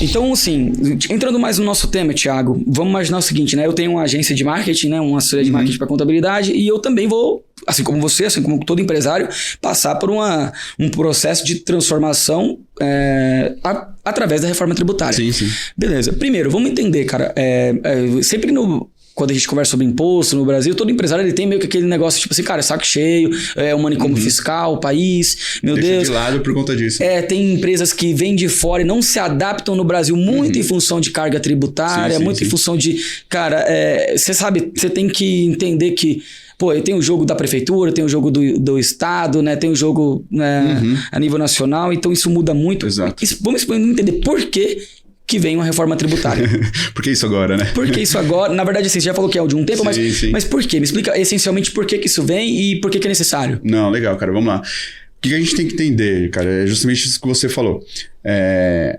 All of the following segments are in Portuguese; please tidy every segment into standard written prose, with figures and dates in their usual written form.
Então, assim, entrando mais no nosso tema, Thiago, vamos imaginar o seguinte, né? Eu tenho uma agência de marketing, né? Uma assessoria de marketing para contabilidade e eu também vou, assim como você, assim como todo empresário, passar por um processo de transformação através da reforma tributária. Sim. Beleza. Primeiro, vamos entender, cara, sempre quando a gente conversa sobre imposto no Brasil, todo empresário ele tem meio que aquele negócio, tipo assim, cara, saco cheio, o manicômio fiscal, o país, meu Deixa Deus. de lado por conta disso. Tem empresas que vêm de fora e não se adaptam no Brasil muito em função de carga tributária, muito em função de... Cara, você sabe, você tem que entender que... Pô, tem o jogo da prefeitura, tem o jogo do estado, né? Tem o jogo a nível nacional, então isso muda muito. Exato. Vamos entender por que vem uma reforma tributária. Por que isso agora, né? Por que isso agora? Na verdade, assim, você já falou que é de um tempo, mas por quê? Me explica essencialmente por que isso vem e por que é necessário. Não, legal, cara, vamos lá. O que a gente tem que entender, cara, é justamente isso que você falou.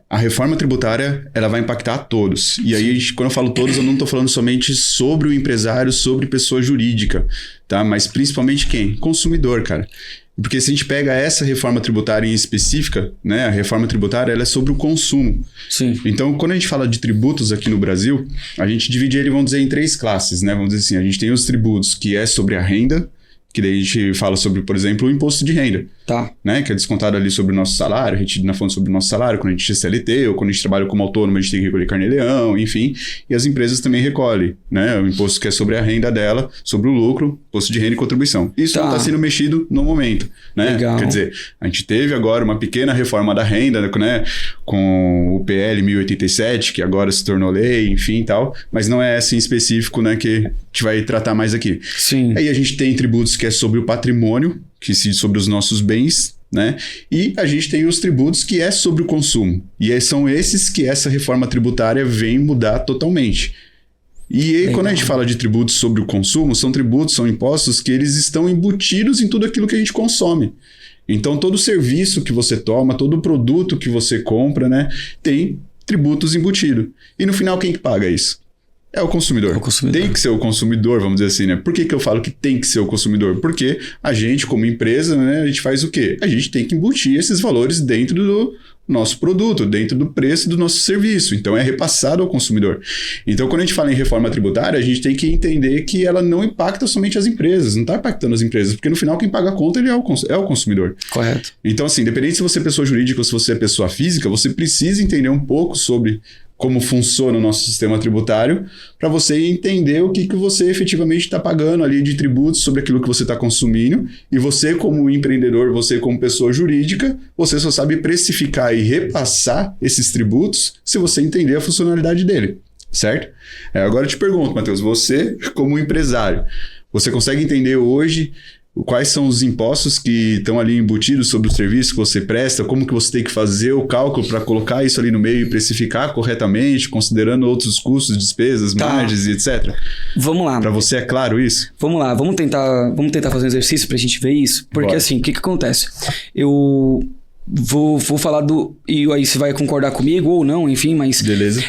A reforma tributária, ela vai impactar a todos. E aí, quando eu falo todos, eu não estou falando somente sobre o empresário, sobre pessoa jurídica, tá? Mas principalmente quem? Consumidor, cara. Porque se a gente pega essa reforma tributária em específica, né? A reforma tributária, ela é sobre o consumo. Sim. Então, quando a gente fala de tributos aqui no Brasil, a gente divide ele, vamos dizer, em 3 classes, né? Vamos dizer assim, a gente tem os tributos que é sobre a renda, que daí a gente fala sobre, por exemplo, o imposto de renda. Tá. Né? Que é descontado ali sobre o nosso salário, retido na fonte sobre o nosso salário, quando a gente é CLT, ou quando a gente trabalha como autônomo, a gente tem que recolher carnê-leão, enfim. E as empresas também recolhem, né? O imposto que é sobre a renda dela, sobre o lucro, imposto de renda e contribuição. Isso não está sendo mexido no momento, né? Legal. Quer dizer, a gente teve agora uma pequena reforma da renda, né? Com o PL 1087, que agora se tornou lei, enfim e tal, mas não é essa em específico, né? Que a gente vai tratar mais aqui. Sim. Aí a gente tem tributos que é sobre o patrimônio, que se sobre os nossos bens, né? E a gente tem os tributos que é sobre o consumo. E são esses que essa reforma tributária vem mudar totalmente. E aí, quando a gente fala de tributos sobre o consumo, são impostos que eles estão embutidos em tudo aquilo que a gente consome. Então, todo serviço que você toma, todo produto que você compra, né? Tem tributos embutidos. E no final, quem que paga isso? É o consumidor. Tem que ser o consumidor, vamos dizer assim, né? Por que eu falo que tem que ser o consumidor? Porque a gente, como empresa, né, a gente faz o quê? A gente tem que embutir esses valores dentro do nosso produto, dentro do preço do nosso serviço. Então, é repassado ao consumidor. Então, quando a gente fala em reforma tributária, a gente tem que entender que ela não impacta somente as empresas, não está impactando as empresas, porque no final quem paga a conta ele é o consumidor. Correto. Então, assim, independente se você é pessoa jurídica ou se você é pessoa física, você precisa entender um pouco sobre como funciona o nosso sistema tributário, para você entender o que você efetivamente está pagando ali de tributos sobre aquilo que você está consumindo, e você como empreendedor, você como pessoa jurídica, você só sabe precificar e repassar esses tributos se você entender a funcionalidade dele, certo? Agora eu te pergunto, Matheus, você como empresário, você consegue entender hoje quais são os impostos que estão ali embutidos sobre o serviço que você presta, como que você tem que fazer o cálculo para colocar isso ali no meio e precificar corretamente, considerando outros custos, despesas, margens e etc. Vamos lá. Para você é claro isso? Vamos lá, vamos tentar fazer um exercício para a gente ver isso, porque Bora. assim, o que acontece? Eu vou falar e aí você vai concordar comigo ou não, enfim, mas... Beleza.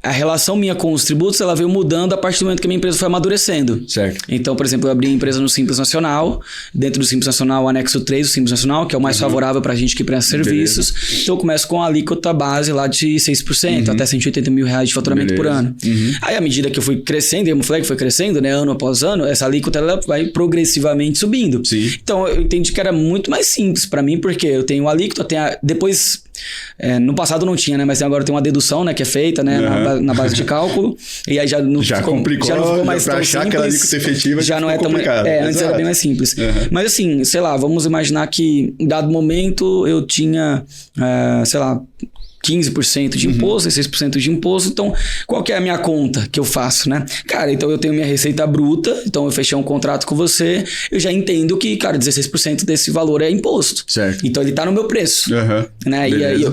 A relação minha com os tributos, ela veio mudando a partir do momento que a minha empresa foi amadurecendo. Certo. Então, por exemplo, eu abri a empresa no Simples Nacional. Dentro do Simples Nacional, o anexo 3 do Simples Nacional, que é o mais favorável para a gente que presta serviços. Beleza. Então, eu começo com a alíquota base lá de 6%, até 180 mil reais de faturamento por ano. Aí, à medida que eu fui crescendo, e a Flag foi crescendo, né, ano após ano, essa alíquota ela vai progressivamente subindo. Sim. Então, eu entendi que era muito mais simples para mim, porque eu tenho a alíquota, depois... no passado não tinha, né? Mas agora tem uma dedução, né? Que é feita, né? Na base de cálculo. E aí já não complicou, já não ficou mais pra tão achar simples. Aquela alíquota efetiva já não é tão complicado. Antes era bem mais simples. Mas assim, sei lá, vamos imaginar que em dado momento eu tinha, sei lá, 15% de imposto, 16% de imposto. Então, qual que é a minha conta que eu faço, né? Cara, então eu tenho minha receita bruta, então eu fechei um contrato com você, eu já entendo que, cara, 16% desse valor é imposto. Certo. Então ele tá no meu preço. Né? E aí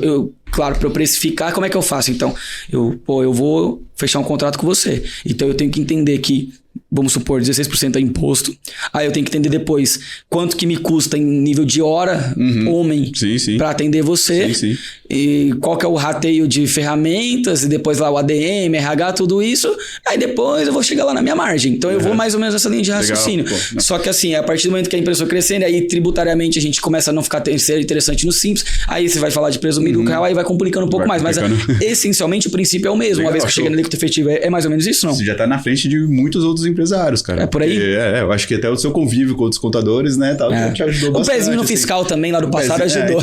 claro, para eu precificar, como é que eu faço? Então, eu vou fechar um contrato com você. Então eu tenho que entender que vamos supor, 16% é imposto. Aí eu tenho que entender depois quanto que me custa em nível de hora, homem, para atender você. Sim. E qual que é o rateio de ferramentas, e depois lá o ADM, RH, tudo isso. Aí depois eu vou chegar lá na minha margem. Então eu vou mais ou menos nessa linha de raciocínio. Legal, Só que assim, a partir do momento que a empresa crescendo, aí tributariamente a gente começa a não ficar interessante no simples. Aí você vai falar de presumido lucro real, aí vai complicando um pouco mais. Mas essencialmente o princípio é o mesmo. Uma vez que chega no líquido efetivo, é mais ou menos isso, não? Você já tá na frente de muitos outros empresários, cara. É por aí? Eu acho que até o seu convívio com outros contadores, né, tal, te ajudou bastante. O pezinho no fiscal também, lá do passado, ajudou.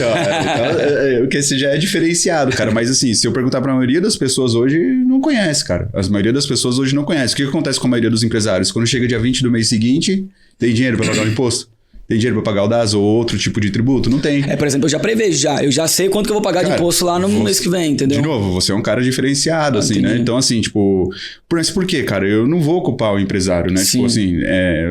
Porque esse já é diferenciado, cara. Mas assim, se eu perguntar pra maioria das pessoas hoje, não conhece, cara. A maioria das pessoas hoje não conhece. O que acontece com a maioria dos empresários? Quando chega dia 20 do mês seguinte, tem dinheiro pra pagar o imposto? Tem dinheiro pra pagar o DAS ou outro tipo de tributo? Não tem. Por exemplo, eu já prevejo, eu já sei quanto que eu vou pagar de imposto lá no mês que vem, entendeu? De novo, você é um cara diferenciado, assim, né? Então, assim, tipo... Por quê, cara? Eu não vou ocupar o empresário, né? Sim. Tipo assim,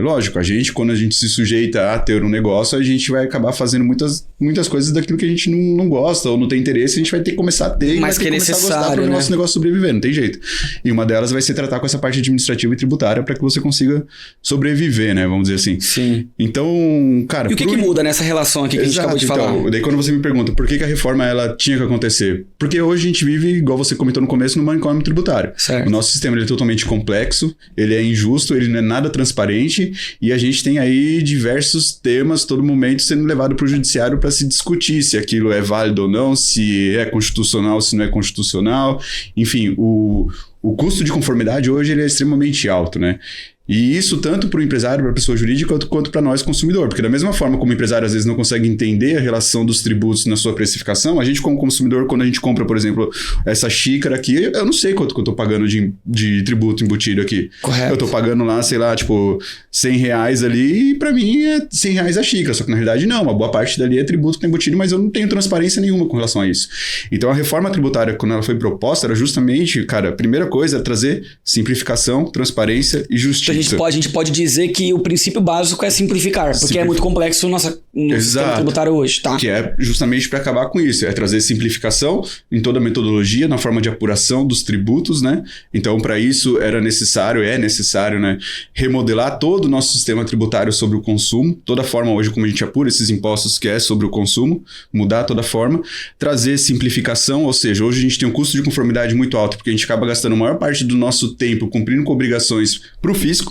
lógico, quando a gente se sujeita a ter um negócio, a gente vai acabar fazendo muitas coisas daquilo que a gente não gosta ou não tem interesse, a gente vai ter que começar a ter e vai ter que começar a gostar para o nosso negócio sobreviver, não tem jeito. E uma delas vai ser tratar com essa parte administrativa e tributária para que você consiga sobreviver, né? Vamos dizer assim. Sim. Então, cara... E o que muda nessa relação aqui que a gente acabou de falar? Então, daí quando você me pergunta por que a reforma ela tinha que acontecer? Porque hoje a gente vive, igual você comentou no começo, no manicômio tributário. Certo. O nosso sistema ele é totalmente complexo, ele é injusto, ele não é nada transparente e a gente tem aí diversos temas todo momento sendo levado para o judiciário para se discutir se aquilo é válido ou não, se é constitucional, se não é constitucional. Enfim, o custo de conformidade hoje ele é extremamente alto, né? E isso tanto para o empresário, para a pessoa jurídica, quanto para nós, consumidor. Porque da mesma forma como o empresário às vezes não consegue entender a relação dos tributos na sua precificação, a gente como consumidor, quando a gente compra, por exemplo, essa xícara aqui, eu não sei quanto que eu estou pagando de tributo embutido aqui. Correto. Eu estou pagando lá, sei lá, tipo, R$100 ali e para mim é R$100 a xícara. Só que na realidade não, uma boa parte dali é tributo que tá embutido, mas eu não tenho transparência nenhuma com relação a isso. Então a reforma tributária, quando ela foi proposta, era justamente, cara, a primeira coisa é trazer simplificação, transparência e justiça. A gente pode dizer que o princípio básico é simplificar, porque é muito complexo no sistema tributário hoje, tá? Que é justamente para acabar com isso, é trazer simplificação em toda a metodologia, na forma de apuração dos tributos, né? Então, para isso é necessário, né, remodelar todo o nosso sistema tributário sobre o consumo, toda a forma hoje como a gente apura esses impostos que é sobre o consumo, mudar toda a forma, trazer simplificação, ou seja, hoje a gente tem um custo de conformidade muito alto, porque a gente acaba gastando a maior parte do nosso tempo cumprindo com obrigações para o fisco,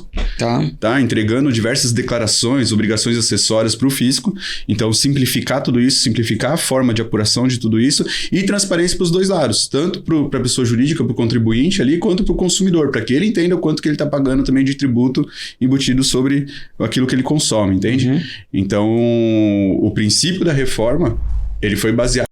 tá? Entregando diversas declarações, obrigações acessórias para o fisco. Então, simplificar tudo isso, simplificar a forma de apuração de tudo isso e transparência para os dois lados, tanto para a pessoa jurídica, para o contribuinte ali, quanto para o consumidor, para que ele entenda o quanto que ele está pagando também de tributo embutido sobre aquilo que ele consome, entende? Então, o princípio da reforma, ele foi baseado